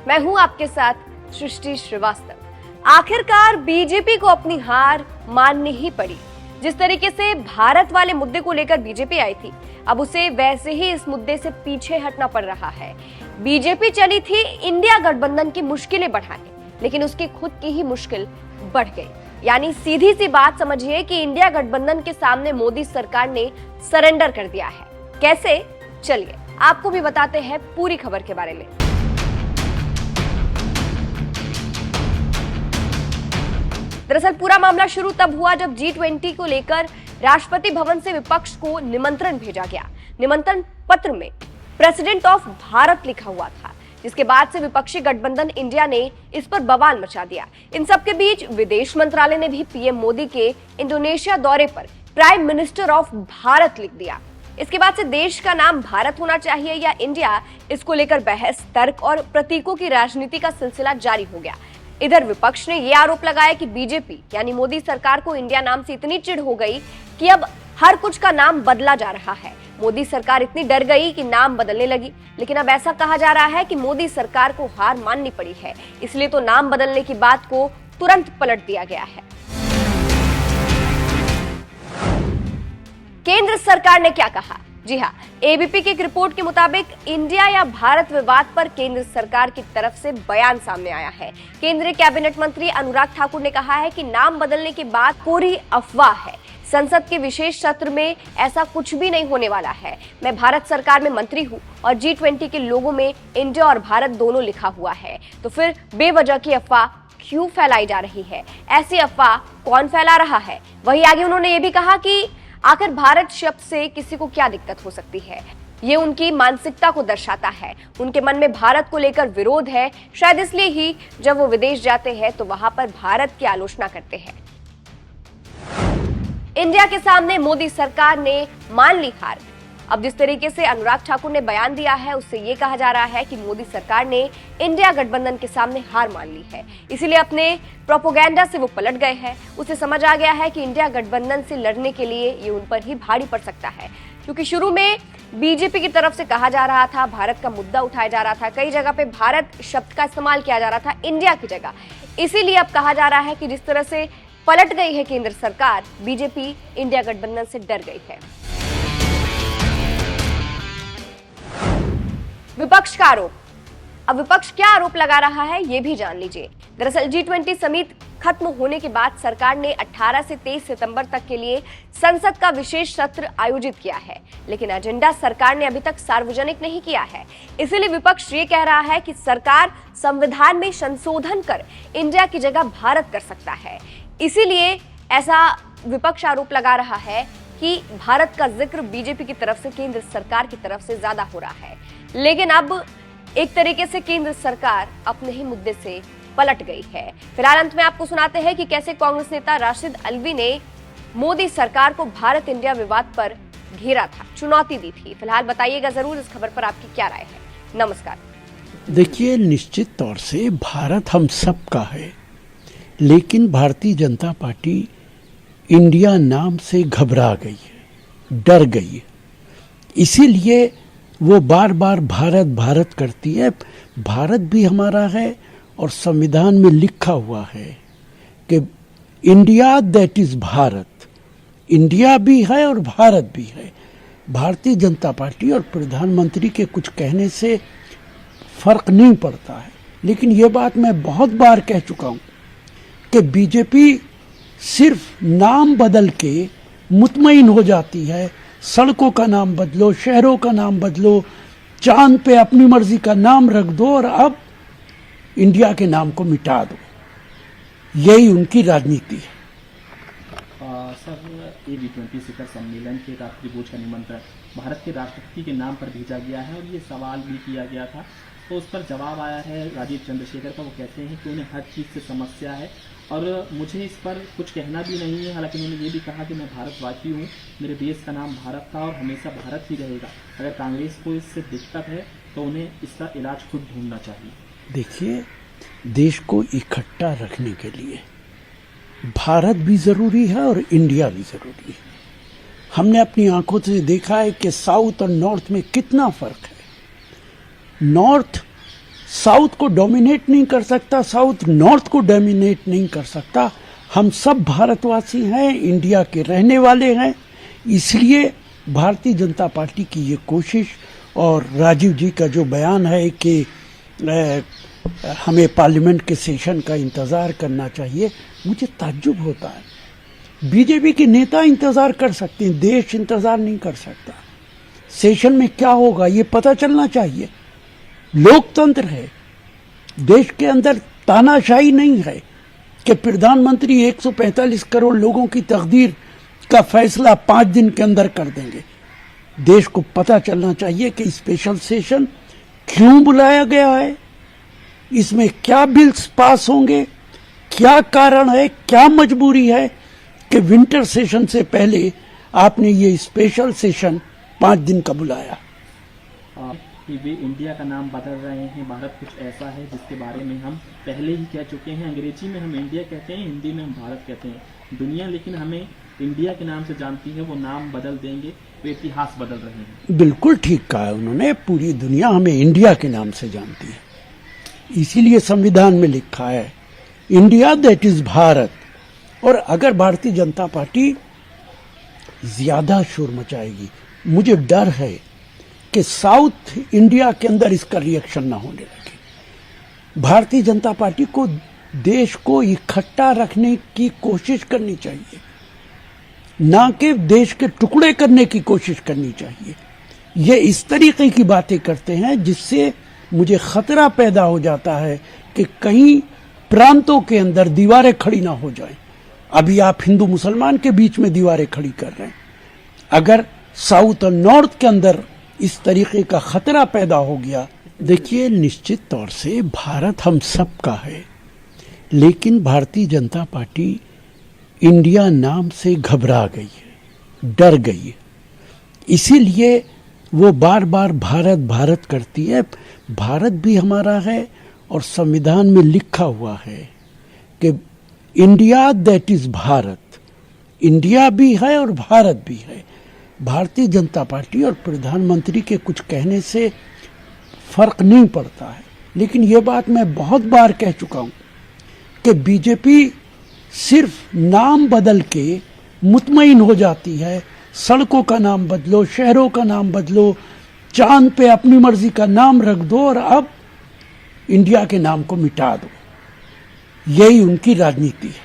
मैं हूं आपके साथ सृष्टि श्रीवास्तव। आखिरकार बीजेपी को अपनी हार माननी ही पड़ी। जिस तरीके से भारत वाले मुद्दे को लेकर बीजेपी आई थी, अब उसे वैसे ही इस मुद्दे से पीछे हटना पड़ रहा है। बीजेपी चली थी इंडिया गठबंधन की मुश्किलें बढ़ाने, लेकिन उसकी खुद की ही मुश्किल बढ़ गई। यानी सीधी सी बात समझिए कि इंडिया गठबंधन के सामने मोदी सरकार ने सरेंडर कर दिया है। कैसे? चलिए आपको भी बताते हैं पूरी खबर के बारे में। दरअसल पूरा मामला शुरू तब हुआ जब G20 को लेकर राष्ट्रपति भवन से विपक्ष को निमंत्रण भेजा गया। निमंत्रण पत्र में प्रेसिडेंट ऑफ भारत लिखा हुआ था, जिसके बाद से विपक्षी गठबंधन इंडिया ने इस पर बवाल मचा दिया। इन सबके बीच विदेश मंत्रालय ने भी पीएम मोदी के इंडोनेशिया दौरे पर प्राइम मिनिस्टर ऑफ भारत लिख दिया। इसके बाद से देश का नाम भारत होना चाहिए या इंडिया, इसको लेकर बहस, तर्क और प्रतीकों की राजनीति का सिलसिला जारी हो गया। इधर विपक्ष ने यह आरोप लगाया कि बीजेपी यानी मोदी सरकार को इंडिया नाम से इतनी चिढ़ हो गई कि अब हर कुछ का नाम बदला जा रहा है। मोदी सरकार इतनी डर गई कि नाम बदलने लगी। लेकिन अब ऐसा कहा जा रहा है कि मोदी सरकार को हार माननी पड़ी है, इसलिए तो नाम बदलने की बात को तुरंत पलट दिया गया है। केंद्र सरकार ने क्या कहा? जी हां, एबीपी की एक रिपोर्ट के मुताबिक इंडिया या भारत विवाद पर केंद्र सरकार की तरफ से बयान सामने आया है। केंद्रीय कैबिनेट मंत्री अनुराग ठाकुर ने कहा है कि नाम बदलने की बात पूरी अफवाह है। संसद के विशेष सत्र में ऐसा कुछ भी नहीं होने वाला है। मैं भारत सरकार में मंत्री हूं और G20 के लोगों में इंडिया और भारत दोनों लिखा हुआ है, तो फिर बेवजह की अफवाह क्यों फैलाई जा रही है? ऐसी अफवाह कौन फैला रहा है? वहीं आगे उन्होंने ये भी कहा कि आखिर भारत शब्द से किसी को क्या दिक्कत हो सकती है? ये उनकी मानसिकता को दर्शाता है। उनके मन में भारत को लेकर विरोध है। शायद इसलिए ही जब वो विदेश जाते हैं तो वहां पर भारत की आलोचना करते हैं। इंडिया के सामने मोदी सरकार ने मान ली हार। अब जिस तरीके से अनुराग ठाकुर ने बयान दिया है, उससे ये कहा जा रहा है कि मोदी सरकार ने इंडिया गठबंधन के सामने हार मान ली है, इसीलिए अपने प्रोपोगेंडा से वो पलट गए हैं। उसे समझ आ गया है कि इंडिया गठबंधन से लड़ने के लिए ये उन पर ही भारी पड़ सकता है, क्योंकि शुरू में बीजेपी की तरफ से कहा जा रहा था, भारत का मुद्दा उठाया जा रहा था, कई जगह पे भारत शब्द का इस्तेमाल किया जा रहा था इंडिया की जगह। इसीलिए अब कहा जा रहा है कि जिस तरह से पलट गई है केंद्र सरकार, बीजेपी इंडिया गठबंधन से डर गई है। विपक्ष का आरोप। अब विपक्ष क्या आरोप लगा रहा है, यह भी जान लीजिए। दरअसल G20 समिट खत्म होने के बाद सरकार ने 18 से 23 सितंबर तक के लिए संसद का विशेष सत्र आयोजित किया है, लेकिन एजेंडा सरकार ने अभी तक सार्वजनिक नहीं किया है। इसीलिए विपक्ष ये कह रहा है कि सरकार संविधान में संशोधन कर इंडिया की जगह भारत कर सकता है। इसीलिए ऐसा विपक्ष आरोप लगा रहा है कि भारत का जिक्र बीजेपी की तरफ से केंद्र सरकार की तरफ से ज्यादा हो रहा है। लेकिन अब एक तरीके से केंद्र सरकार अपने ही मुद्दे से पलट गई है। फिलहाल अंत में आपको सुनाते हैं कि कैसे कांग्रेस नेता राशिद अल्वी ने मोदी सरकार को भारत इंडिया विवाद पर घेरा था, चुनौती दी थी। फिलहाल बताइएगा जरूर इस खबर पर आपकी क्या राय है। नमस्कार। देखिए, निश्चित तौर से भारत हम सब का है, लेकिन भारतीय जनता पार्टी इंडिया नाम से घबरा गई है, डर गई है। इसीलिए वो बार बार भारत भारत करती है। भारत भी हमारा है और संविधान में लिखा हुआ है कि India that is Bharat. India भी है और भारत भी है। भारतीय जनता पार्टी और प्रधानमंत्री के कुछ कहने से फर्क नहीं पड़ता है, लेकिन ये बात मैं बहुत बार कह चुका हूँ कि बीजेपी सिर्फ नाम बदल के मुतमईन हो जाती है। सड़कों का नाम बदलो, शहरों का नाम बदलो, चांद पे अपनी मर्जी का नाम रख दो और अब इंडिया के नाम को मिटा दो। यही उनकी राजनीति है। सर, ये G20 शिखर सम्मेलन के रात्रि भोज का निमंत्रण भारत के राष्ट्रपति के नाम पर भेजा गया है और ये सवाल भी किया गया था, तो उस पर जवाब आया है राजीव चंद्रशेखर का। वो कहते हैं कि उन्हें हर चीज़ से समस्या है और मुझे इस पर कुछ कहना भी नहीं है। हालांकि उन्होंने ये भी कहा कि मैं भारतवासी हूँ, मेरे देश का नाम भारत था और हमेशा भारत ही रहेगा। अगर कांग्रेस को इससे दिक्कत है तो उन्हें इसका इलाज खुद ढूंढना चाहिए। देखिए, देश को इकट्ठा रखने के लिए भारत भी ज़रूरी है और इंडिया भी ज़रूरी है। हमने अपनी आंखों से देखा है कि साउथ और नॉर्थ में कितना फ़र्क है। नॉर्थ साउथ को डोमिनेट नहीं कर सकता, साउथ नॉर्थ को डोमिनेट नहीं कर सकता। हम सब भारतवासी हैं, इंडिया के रहने वाले हैं। इसलिए भारतीय जनता पार्टी की ये कोशिश और राजीव जी का जो बयान है कि हमें पार्लियामेंट के सेशन का इंतज़ार करना चाहिए, मुझे ताज्जुब होता है। बीजेपी के नेता इंतज़ार कर सकते हैं, देश इंतज़ार नहीं कर सकता। सेशन में क्या होगा ये पता चलना चाहिए। लोकतंत्र है, देश के अंदर तानाशाही नहीं है कि प्रधानमंत्री 145 करोड़ लोगों की तकदीर का फैसला 5 दिन के अंदर कर देंगे। देश को पता चलना चाहिए कि स्पेशल सेशन क्यों बुलाया गया है, इसमें क्या बिल्स पास होंगे, क्या कारण है, क्या मजबूरी है कि विंटर सेशन से पहले आपने ये स्पेशल सेशन 5 दिन का बुलाया। कि वे इंडिया का नाम बदल रहे हैं, भारत कुछ ऐसा है जिसके बारे में हम पहले ही कह चुके हैं। अंग्रेजी में हम इंडिया कहते हैं, हिंदी में हम भारत कहते हैं। दुनिया लेकिन हमें इंडिया के नाम से जानती है, वो नाम बदल देंगे, वे इतिहास बदल रहे हैं। बिल्कुल ठीक कहा उन्होंने, पूरी दुनिया हमें इंडिया के नाम से जानती है। इसीलिए संविधान में लिखा है इंडिया दैट इज भारत। और अगर भारतीय जनता पार्टी ज्यादा शोर मचाएगी, मुझे डर है कि साउथ इंडिया के अंदर इसका रिएक्शन ना होने लगे। भारतीय जनता पार्टी को देश को इकट्ठा रखने की कोशिश करनी चाहिए, ना कि देश के टुकड़े करने की कोशिश करनी चाहिए। ये इस तरीके की बातें करते हैं जिससे मुझे खतरा पैदा हो जाता है कि कहीं प्रांतों के अंदर दीवारें खड़ी ना हो जाएं। अभी आप हिंदू मुसलमान के बीच में दीवारें खड़ी कर रहे हैं। अगर साउथ और नॉर्थ के अंदर इस तरीके का खतरा पैदा हो गया, देखिए निश्चित तौर से भारत हम सब का है, लेकिन भारतीय जनता पार्टी इंडिया नाम से घबरा गई है, डर गई है। इसीलिए वो बार बार भारत भारत करती है। भारत भी हमारा है और संविधान में लिखा हुआ है कि India that is Bharat. India भी है और भारत भी है। भारतीय जनता पार्टी और प्रधानमंत्री के कुछ कहने से फर्क नहीं पड़ता है, लेकिन ये बात मैं बहुत बार कह चुका हूं कि बीजेपी सिर्फ नाम बदल के मुतमईन हो जाती है। सड़कों का नाम बदलो, शहरों का नाम बदलो, चांद पे अपनी मर्जी का नाम रख दो और अब इंडिया के नाम को मिटा दो। यही उनकी राजनीति है।